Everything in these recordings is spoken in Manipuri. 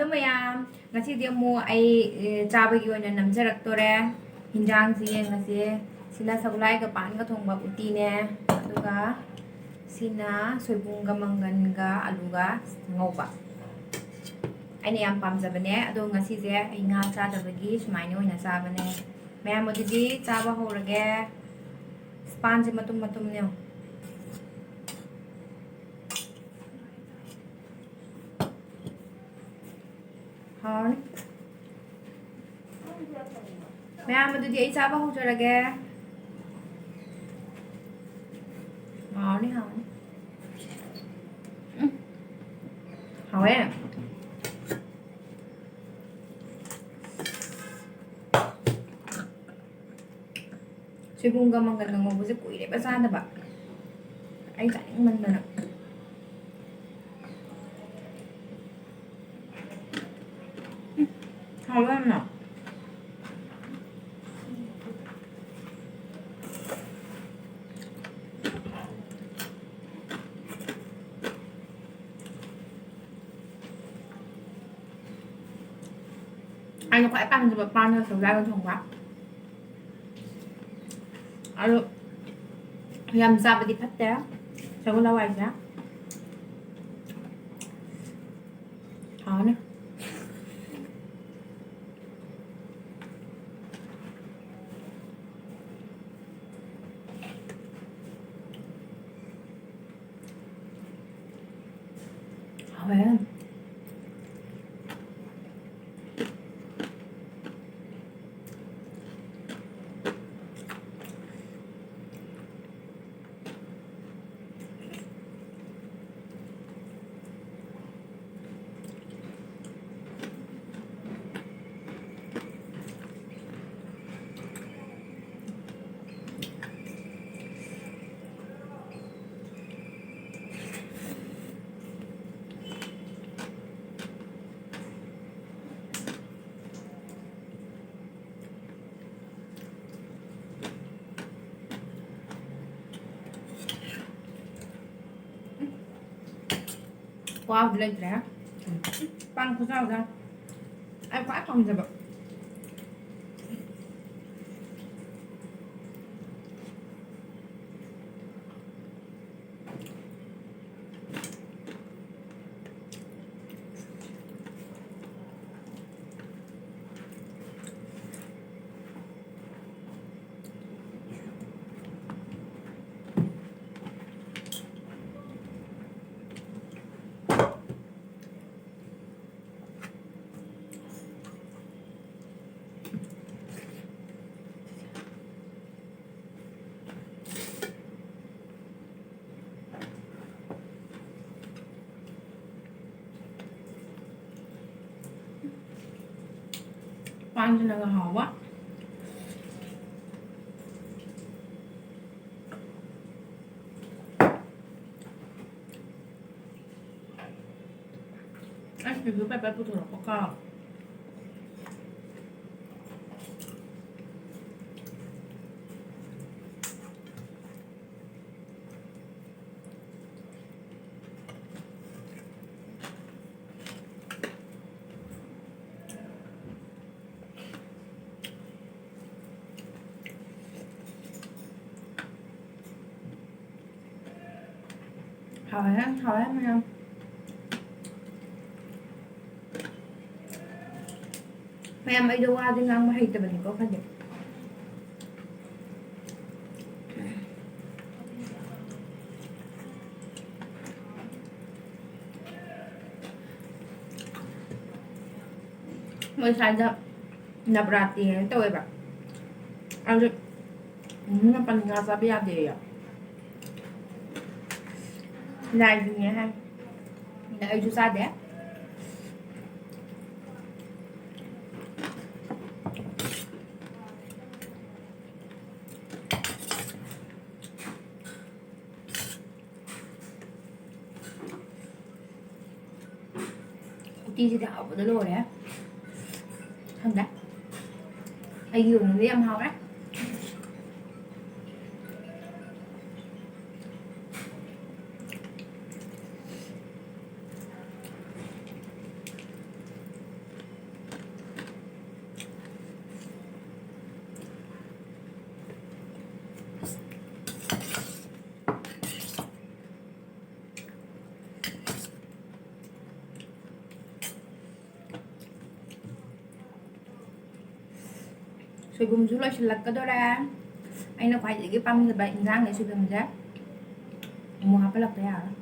ꯑꯗꯨ ꯃꯌꯥꯝ ꯉꯁꯤꯗꯤ ꯑꯃꯨꯛ ꯑꯩ ꯆꯥꯕꯒꯤ ꯑꯣꯏꯅ ꯅꯝꯖꯔꯛꯇꯣꯔꯦ ꯍꯤꯟꯖꯥꯡꯁꯤ ꯌꯦꯡꯉꯁꯤ ꯁꯤꯅ ꯁꯒꯣꯜꯍꯋꯥꯏꯒ ꯄꯥꯟꯒ ꯊꯣꯡꯕ ꯎꯇꯤꯅꯦ ꯑꯗꯨꯒ ꯁꯤꯅ ꯁꯣꯏꯕꯨꯝꯒ ꯃꯪꯒꯟꯒ ꯑꯂꯨꯒ ꯉꯧꯕ ꯑꯩꯅ ꯌꯥꯝ ꯄꯥꯝꯖꯕꯅꯦ ꯑꯗꯣ ꯉꯁꯤꯁꯦ ꯑꯩ ꯉꯥ ꯆꯥꯗꯕꯒꯤ ꯁꯨꯃꯥꯏꯅ ꯑꯣꯏꯅ ꯆꯥꯕꯅꯦ ꯃꯌꯥꯝ ꯑꯗꯨꯗꯤ ꯆꯥꯕ ꯍꯧꯔꯒꯦ ꯄꯥꯟꯁꯦ ꯃꯇꯨꯝ ꯃꯇꯨꯝꯅꯦ ꯍꯥꯎꯔꯅꯤ ꯃꯌꯥꯝ ꯑꯗꯨꯗꯤ ꯑꯩ ꯆꯥꯕ ꯍꯧꯖꯔꯒꯦ ꯍꯥꯎꯔꯅꯤ ꯍꯥꯎꯔꯅꯤ ꯍꯥꯎꯋꯦ ꯁꯣꯏꯕꯨꯝꯒ ꯃꯪꯒꯟꯒ ꯉꯧꯕꯁꯦ ꯀꯨꯏꯔꯦꯕ ꯆꯥꯗꯕ ꯑꯩ ꯆꯥꯅꯤꯡꯃꯟꯗꯅ ꯍꯥꯎꯋꯦ ꯌꯥꯝꯅ ꯑꯩꯅ ꯈ꯭ꯋꯥꯏ ꯄꯥꯝꯖꯕ ꯄꯥꯟꯒ ꯁꯒꯣꯜꯍꯋꯥꯏꯒ ꯊꯣꯡꯕ ꯑꯗꯣ ꯌꯥꯝ ꯆꯥꯕꯗꯤ ꯐꯠꯇꯦ ꯁꯒꯣꯜꯍꯋꯥꯏꯁꯦ ꯍꯥꯎꯅꯤ ꯍꯥꯎꯋꯦ ꯋꯥꯕꯗꯤ ꯂꯩꯇ꯭ꯔꯦ ꯄꯥꯟ ꯈꯨꯆꯥꯎꯁꯦ ꯑꯩ ꯈ꯭ꯋꯥꯏ ꯄꯥꯝꯖꯕ ꯄꯥꯟꯁꯤꯅꯒ ꯍꯥꯎꯕ ꯑꯩ ꯁꯤꯁꯨ ꯄꯦꯄꯔ ꯄꯨꯊꯣꯔꯛꯄ ꯀꯥꯎ hào lắm không? Em ấy đâu qua đi ngang mà hay tụi mình có phát hiện. Mới sai ra nabrati ito ba? Ano na pangasabi ate ya. Này gì nha ha. Đợi chú sa đẻ. Chi đã học được rồi đấy. Không đấy. Ai dùng với em học đấy. ꯁꯣꯏꯕꯨꯝꯁꯨ ꯂꯣꯏꯁꯤꯜꯂꯛꯀꯗꯣꯔꯦ ꯑꯩꯅ ꯈ꯭ꯋꯥꯏꯗꯒꯤ ꯄꯥꯝꯖꯕ ꯏꯟꯖꯥꯡꯅꯦ ꯁꯣꯏꯕꯨꯝꯁꯦ ꯑꯃꯨꯛ ꯍꯥꯞꯄꯜꯂꯛꯄ ꯌꯥꯔꯣꯏ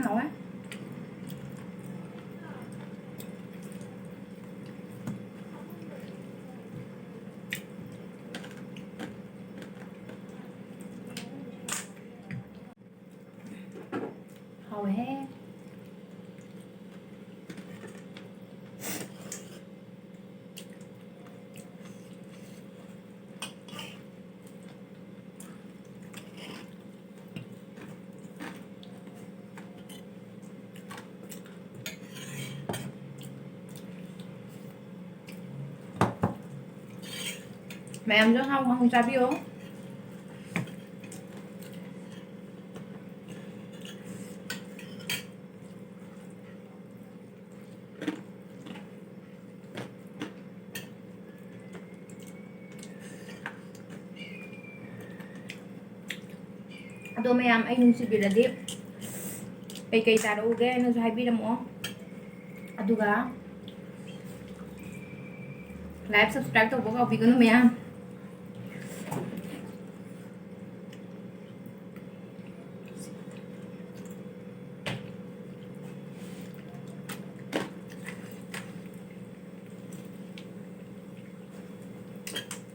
hảo á hầu he mẹ em rất không sao biết không ꯑꯗꯣ ꯃꯌꯥꯝ ꯑꯩ ꯅꯨꯡꯁꯤꯕꯤꯔꯗꯤ ꯀꯩꯀꯩ ꯇꯥꯔꯛꯎꯒꯦ ꯑꯩꯅꯁꯨ ꯍꯥꯏꯕꯤꯔꯝꯃꯣ ꯑꯗꯨꯒ ꯂꯥꯏꯛ ꯁꯕꯁꯀ꯭ꯔꯥꯏꯕ ꯇꯧꯕ ꯀꯥꯎꯕꯤꯒꯅꯨ ꯃꯌꯥꯝ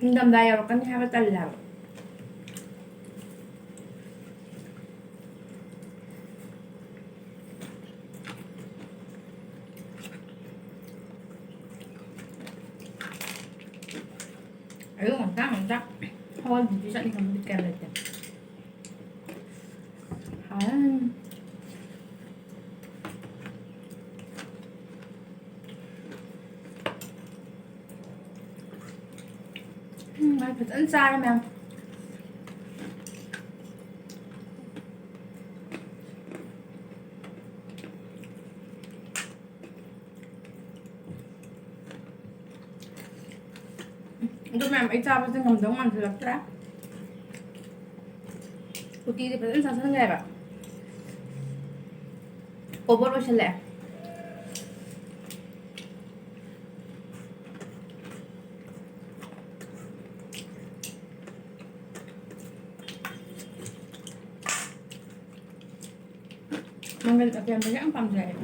ꯅꯤꯡꯊꯝꯊꯥ ꯌꯧꯔꯛꯀꯅꯤ ꯍꯥꯏꯕ ꯇꯜꯂꯦ ꯍꯥꯏꯕ ayun ngantang thôi thì chị sẽ đi cầm đi kèm lại kìa phải dẫn ra em em 좀 이 잡아진 감정 만들었더라. 고기를 배는 사서는 해봐. 오버로실래? Mangga tapi yang banyak apa saya?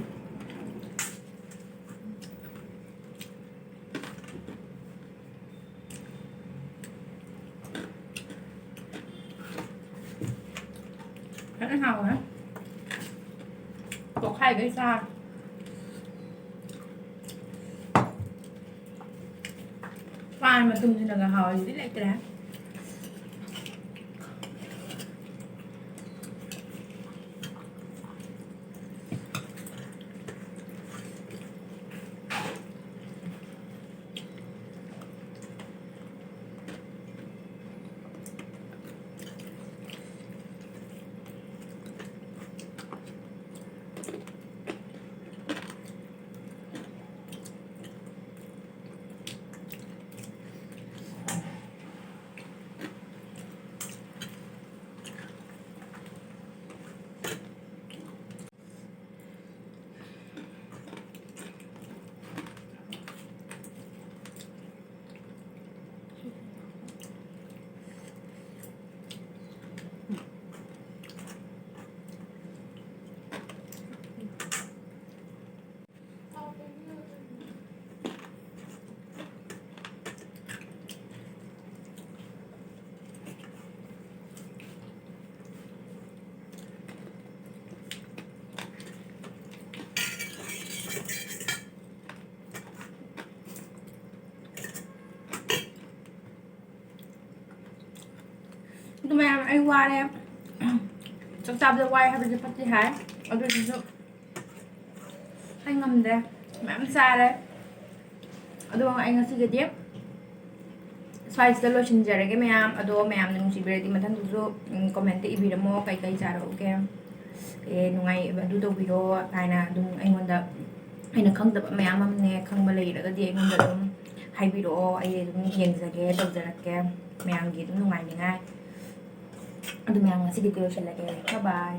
Rất hào hả? Có hai cái sao? Khoai mà tung trên là hào gì lại cái đó? Tụi mày ăn qua đi em. Chắc chắn sẽ quay hay là phát gì hả? Ở đây thì anh ngầm đây. Mẹ ăn xa đây. Ở đây anh sẽ tiếp. ꯁ꯭ꯋꯥꯏꯁꯤꯗ ꯂꯣꯏꯁꯤꯟꯖꯔꯒꯦ ꯃꯌꯥꯝ ꯑꯗꯣ ꯃꯌꯥꯝꯅ ꯅꯨꯡꯁꯤꯕꯤꯔꯗꯤ ꯃꯊꯪꯗꯁꯨ ꯀꯣꯃꯦꯟꯇ ꯏꯕꯤꯔꯝꯃꯣ ꯀꯩ ꯆꯥꯔꯛꯎꯒꯦ ꯅꯨꯡꯉꯥꯏ ꯑꯗꯨ ꯇꯧꯕꯤꯔꯣ ꯀꯥꯏꯅ ꯑꯗꯨꯝ ꯑꯩꯉꯣꯟꯗ ꯑꯩꯅ ꯈꯪꯗꯕ ꯃꯌꯥꯝ ꯑꯃꯅꯦ ꯈꯪꯕ ꯂꯩꯔꯒꯗꯤ ꯑꯩꯉꯣꯟꯗ ꯑꯗꯨꯝ ꯍꯥꯏꯕꯤꯔꯛꯑෝ ꯑꯩ ꯑꯗꯨꯝ ꯌꯦꯡꯖꯒꯦ ꯇꯧꯖꯔꯛꯀꯦ ꯃꯌꯥꯝꯒꯤ ꯑꯗꯨꯝ ꯅꯨꯡꯉꯥꯏꯅꯤꯉꯥꯏ ꯑꯗꯨ ꯃꯌꯥꯝ ꯉꯁꯤꯒꯤꯗꯤ ꯂꯣꯏꯁꯤꯜꯂꯒꯦ ꯕꯥꯏ